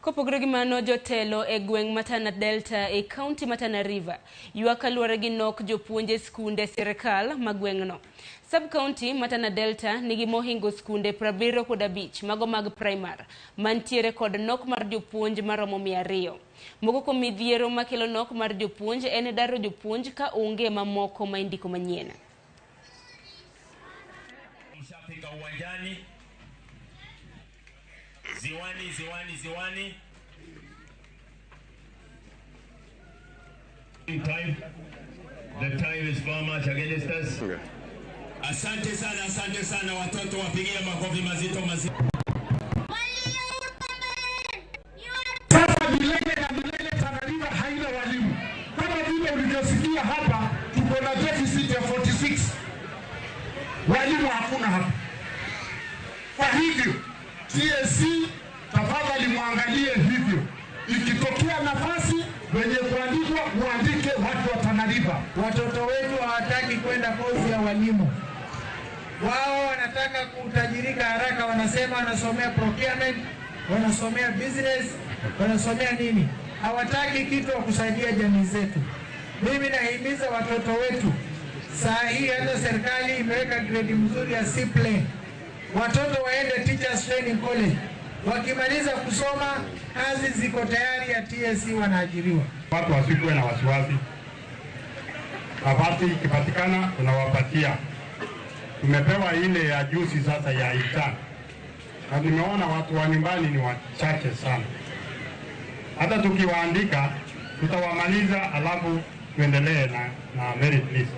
Kopogore gi mano, jotelo e gweng' ma Tana Delta e kaunti ma Tana River ywak kaluwore gi nok jopuonje sikunde sirkal ma gweng'no. Sub-county ma Tana Delta nigi mohingo sikunde 75 mago mag primar mantiere kod nok mar jopuonj maromo 200. Moko kuom midhiero makelo nok mar jopuonj en daro jopuonj ka onge mamoko ma indiko manyien. Mshafika uwanjani. Ziwani. The time is very much against us. Okay. Asante sana watoto, wapigie makofi mazito. Sasa milele na milele Tana River haina walimu. Kama vile ulivyosikia hapa, tuko na deficit ya 46. Walimu hakuna hapa. Kwa hivyo TSC tafadhali muangalie hivyo. Ikitokea nafasi wenye kuandikwa muandike watu wa Tana River. Watoto wetu hawataki kwenda kozi ya walimu. Wao wanataka kutajirika haraka, wanasema wanasomea procurement, wanasomea business, wanasomea nini? Hawataki kitu wa kusaidia jamii zetu. Mimi nahimiza watoto wetu, saa hii hata serikali imeweka grade mzuri ya C+. Watoto waende Teachers Training College. Wakimaliza kusoma, kazi ziko tayari ya TSC, wanaajiriwa. Watu wasikuwe na wasiwasi. Nafasi ikipatikana tunawapatia. Tumepewa ile ya juzi sasa ya ita. Na nimeona watu wa nyumbani ni wachache sana. Hata tukiwaandika tutawamaliza alafu tuendelee na merit list.